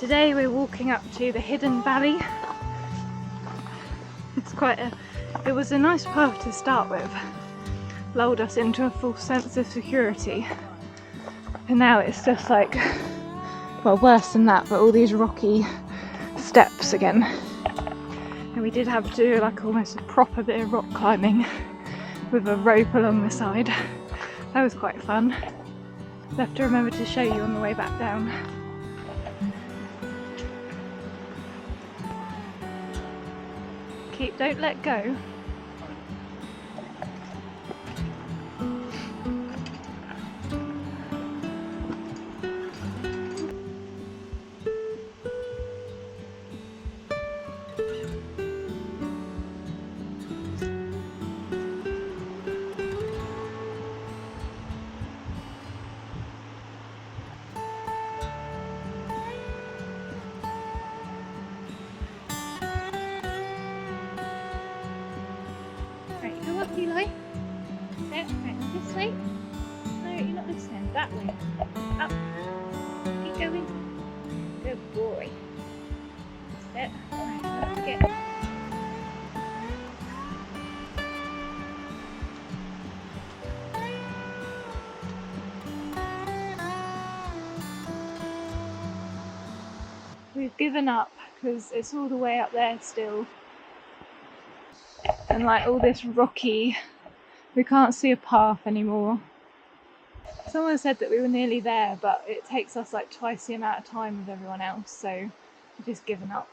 Today we're walking up to the Hidden Valley. It was a nice path to start with. Lulled us into a false sense of security. And now it's just like, well, worse than that, but all these rocky steps again. And we did have to do like almost a proper bit of rock climbing with a rope along the side. That was quite fun. I'll have to remember to show you on the way back down. Don't let go. Eli? Sit. Right, this way. No, you're not listening. That way. Up. Keep going. Good boy. Sit. Alright, let's get. We've given up because it's all the way up there still. And like all this rocky, we can't see a path anymore. Someone said that we were nearly there, but it takes us like twice the amount of time with everyone else, so we've just given up.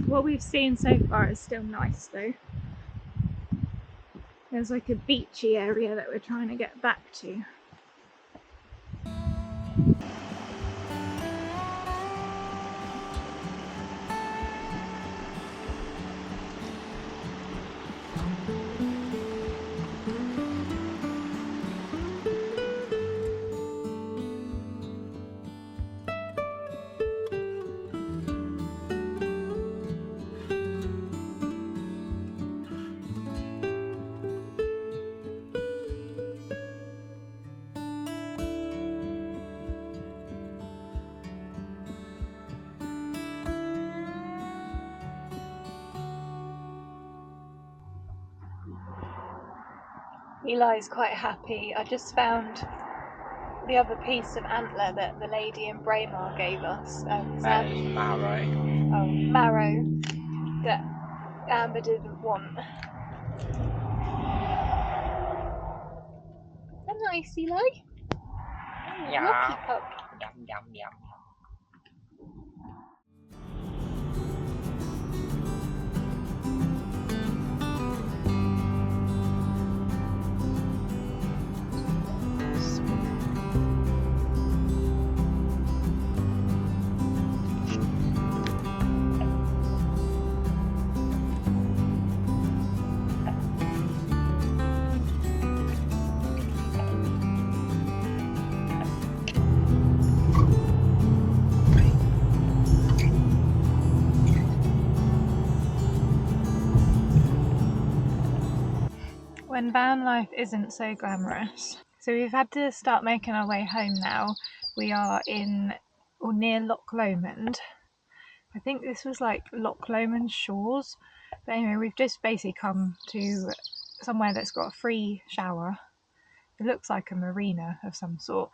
What we've seen so far is still nice though. There's like a beachy area that we're trying to get back to. Eli's quite happy. I just found the other piece of antler that the lady in Braemar gave us. That is marrow. Oh, marrow that Amber didn't want. That's nice, Eli. Yeah. Lucky pup. Yum, yum, yum. When van life isn't so glamorous. So we've had to start making our way home now. We are in or near Loch Lomond. I think this was like Loch Lomond Shores. But anyway, we've just basically come to somewhere that's got a free shower. It looks like a marina of some sort.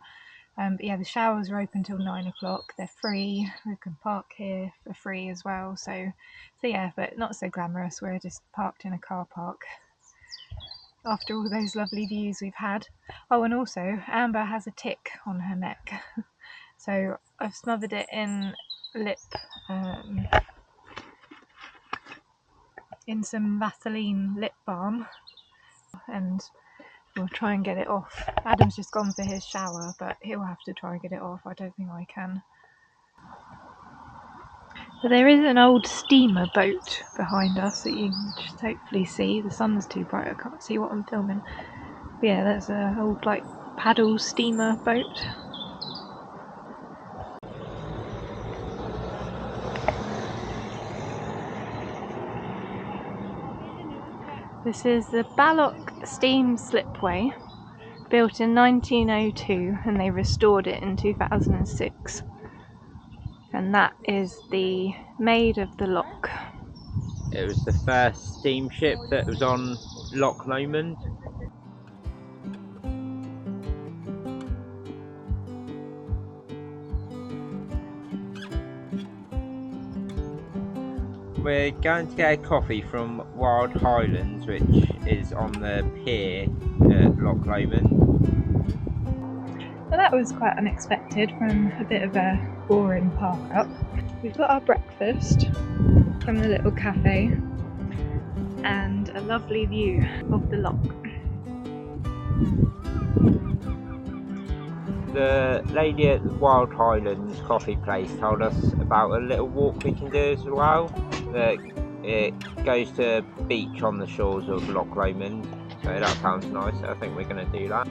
But yeah, the showers are open till 9 o'clock. They're free. We can park here for free as well. So yeah, but not so glamorous. We're just parked in a car park. After all those lovely views we've had. Oh, and also Amber has a tick on her neck, so I've smothered it in in some Vaseline lip balm, and we'll try and get it off. Adam's just gone for his shower, but he'll have to try and get it off. I don't think I can. But there is an old steamer boat behind us that you can just hopefully see. The sun's too bright, I can't see what I'm filming. But yeah, there's an old like paddle steamer boat. This is the Balloch Steam Slipway. Built in 1902 and they restored it in 2006. And that is the Maid of the Loch. It was the first steamship that was on Loch Lomond. We're going to get a coffee from Wild Highlands, which is on the pier at Loch Lomond. Well, that was quite unexpected from a bit of a boring park up. We've got our breakfast from the little cafe and a lovely view of the loch. The lady at the Wild Highlands coffee place told us about a little walk we can do as well. That it goes to a beach on the shores of Loch Lomond, so that sounds nice. I think we're going to do that.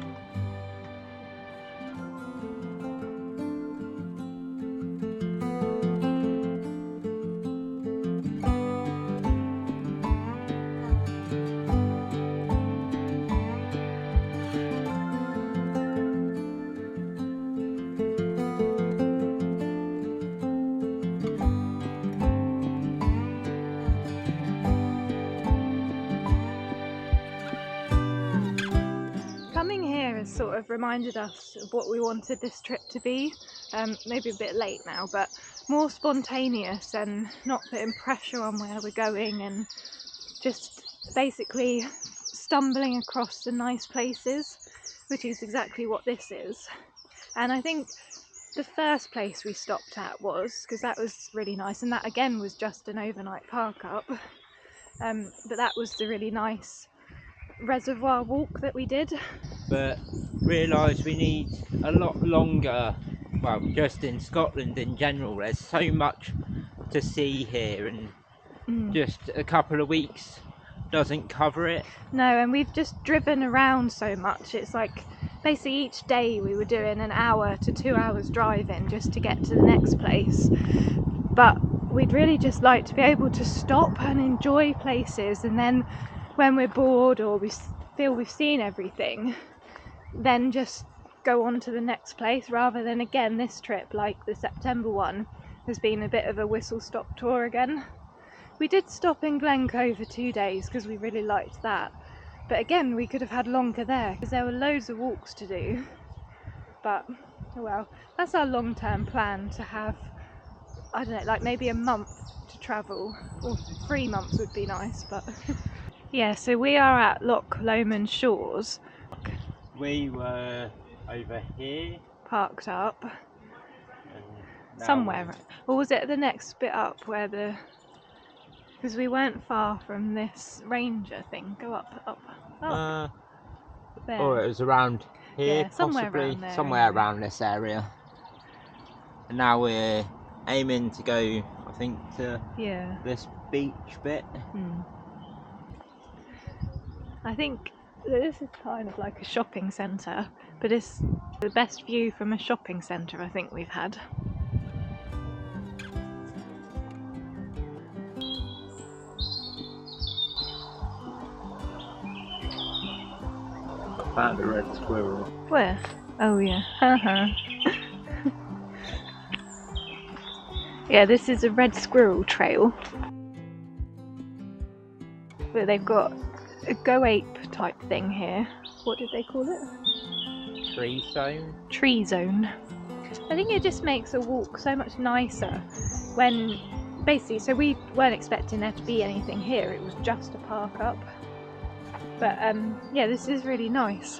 Coming here has sort of reminded us of what we wanted this trip to be. Maybe a bit late now, but more spontaneous and not putting pressure on where we're going, and just basically stumbling across the nice places, which is exactly what this is. And I think the first place we stopped at was, because that was really nice, and that again was just an overnight park up, but that was the really nice reservoir walk that we did. But realised we need a lot longer. Well, just in Scotland in general, there's so much to see here, and just a couple of weeks doesn't cover it. No, and we've just driven around so much. It's like basically each day we were doing an hour to 2 hours driving just to get to the next place. But we'd really just like to be able to stop and enjoy places, and then when we're bored or we feel we've seen everything, then just go on to the next place, rather than, again, this trip, like the September one, has been a bit of a whistle-stop tour again. We did stop in Glencoe for 2 days because we really liked that, but again we could have had longer there because there were loads of walks to do. But oh well, that's our long-term plan, to have, I don't know, like maybe a month to travel, or 3 months would be nice. But yeah, so we are at Loch Lomond Shores. We were over here, Parked up and now somewhere, or was it the next bit up where the, because we weren't far from this ranger thing. Go up there. Oh, it was around here, Yeah, somewhere possibly around there, somewhere anyway. around this area. And now we're aiming to go, I think, to this beach bit. I think this is kind of like a shopping centre, but it's the best view from a shopping centre I think we've had. I found a red squirrel. Where? Oh yeah. Yeah, this is a red squirrel trail. But they've got a go ape type thing here. What did they call it? Tree zone? Tree zone. I think it just makes a walk so much nicer when, basically, so we weren't expecting there to be anything here, it was just a park up. But yeah, this is really nice.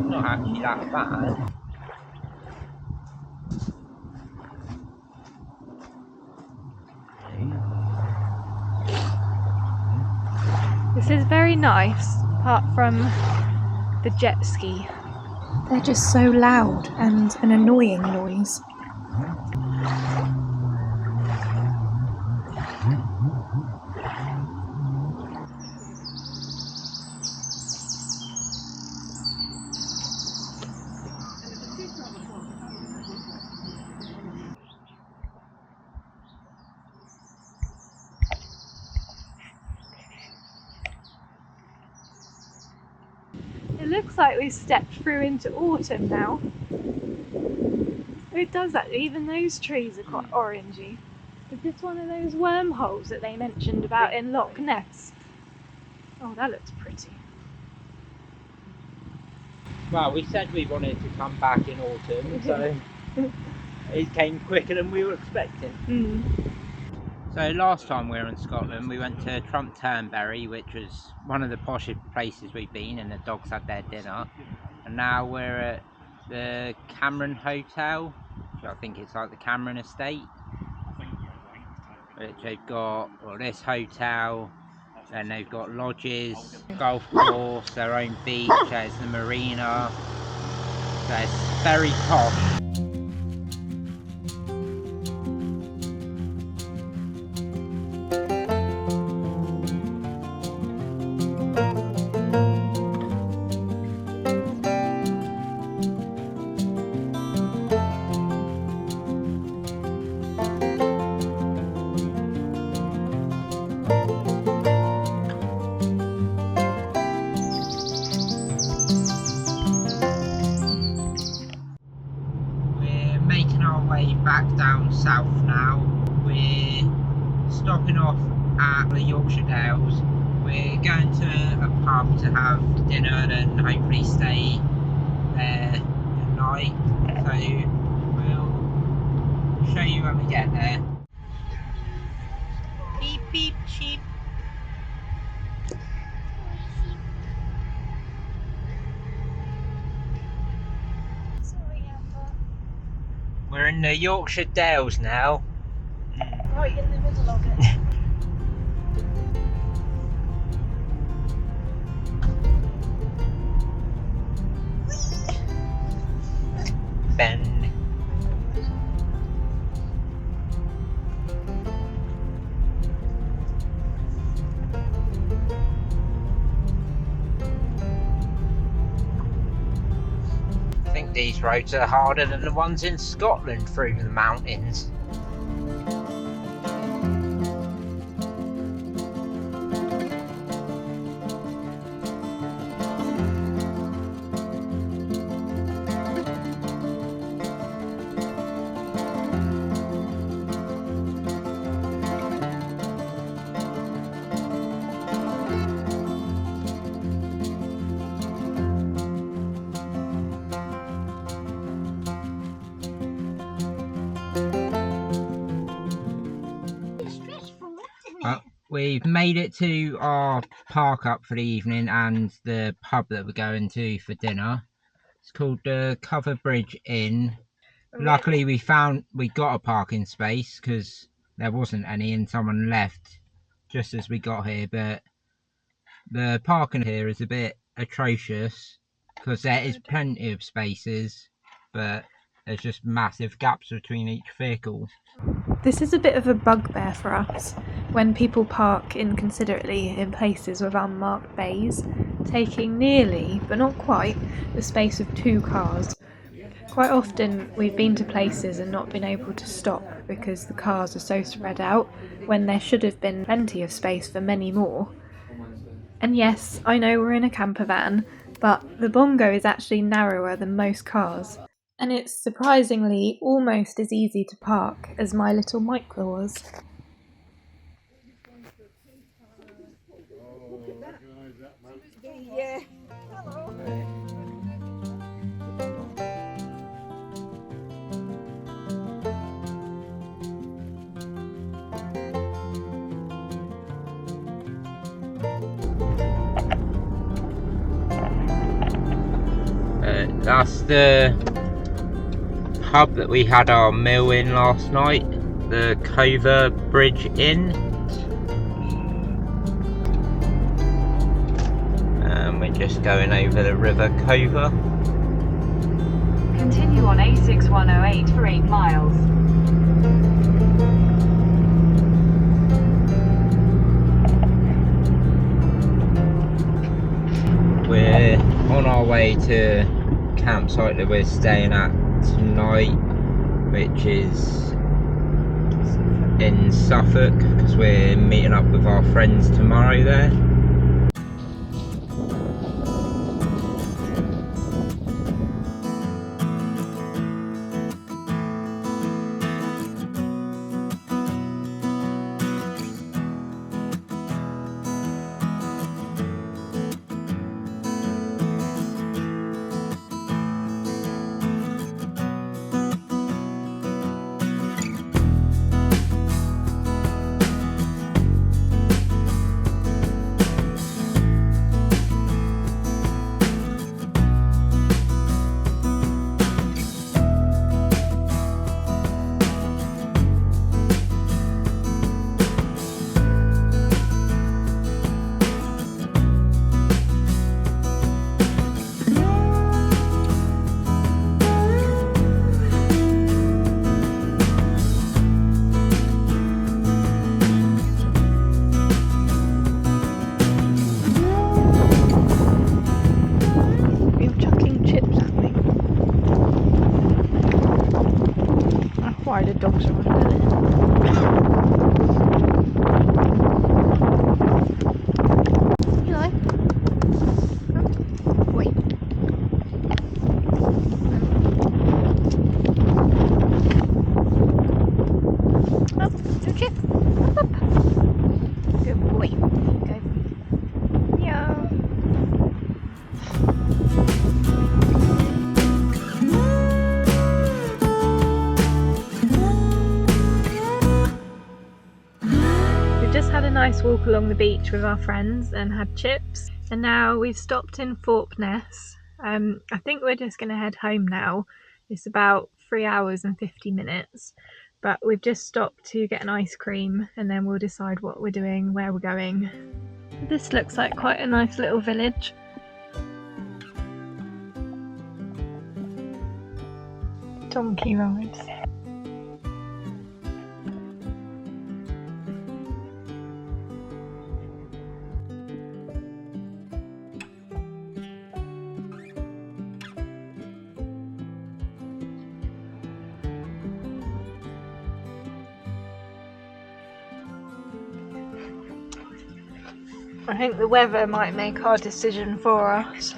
Not actually that bad. This is very nice, apart from the jet ski. They're just so loud and an annoying noise. looks like we've stepped through into autumn now. It does that, even those trees are quite orangey. Is this one of those wormholes that they mentioned about in Loch Ness? Oh, that looks pretty. Well, we said we wanted to come back in autumn, so it came quicker than we were expecting. So last time we were in Scotland, we went to Trump Turnberry, which was one of the poshest places we've been, and the dogs had their dinner. And now we're at the Cameron Hotel, which I think it's like the Cameron Estate, which they've got, well, this hotel, then they've got lodges, golf course, their own beach, there's the marina, so it's very posh. Making our way back down south now. We're stopping off at the Yorkshire Dales. We're going to a pub to have dinner and hopefully stay there at night. So we'll show you when we get there. Beep beep sheep. We're in the Yorkshire Dales now. Right in the middle of it. Bend. I think these roads are harder than the ones in Scotland through the mountains. We've made it to our park up for the evening and the pub that we're going to for dinner. It's called the Cover Bridge Inn. Luckily we got a parking space because there wasn't any and someone left just as we got here, but the parking here is a bit atrocious because there is plenty of spaces, but there's just massive gaps between each vehicle. This is a bit of a bugbear for us when people park inconsiderately in places with unmarked bays, taking nearly, but not quite, the space of 2 cars. Quite often we've been to places and not been able to stop because the cars are so spread out when there should have been plenty of space for many more. And yes, I know we're in a camper van, but the bongo is actually narrower than most cars. And it's surprisingly almost as easy to park as my little micro was. Yeah. Hello. That's the pub that we had our meal in last night, the Cover Bridge Inn. And we're just going over the River Cover. Continue on A6108 for 8 miles. We're on our way to campsite that we're staying at tonight, which is in Suffolk, because we're meeting up with our friends tomorrow there. dogs around there. Eli? Wait. Up, don't you? Up. Good boy. Go. Yeah. We've just had a nice walk along the beach with our friends and had chips, and now we've stopped in Thorpeness. I think we're just going to head home now. It's about 3 hours and 50 minutes, but we've just stopped to get an ice cream and then we'll decide what we're doing, where we're going. This looks like quite a nice little village. Donkey rides. I think the weather might make our decision for us.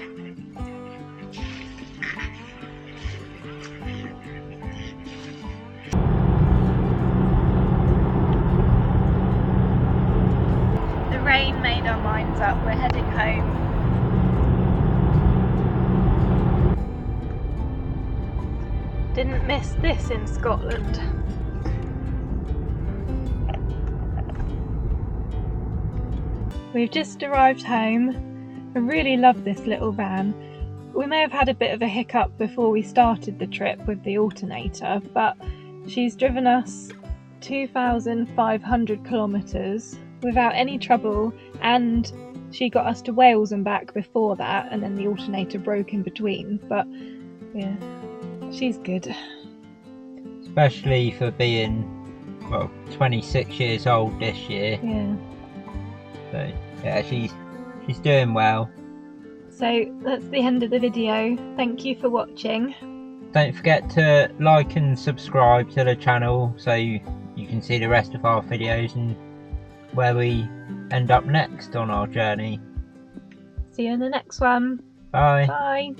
The rain made our minds up. We're heading home. Didn't miss this in Scotland. We've just arrived home. I really love this little van. We may have had a bit of a hiccup before we started the trip with the alternator, but she's driven us 2,500 kilometres without any trouble, and she got us to Wales and back before that, and then the alternator broke in between. But yeah, she's good. Especially for being, well, 26 years old this year. Yeah. So yeah, she's doing well. So that's the end of the video. Thank you for watching. Don't forget to like and subscribe to the channel so you can see the rest of our videos and where we end up next on our journey. See you in the next one. Bye. Bye.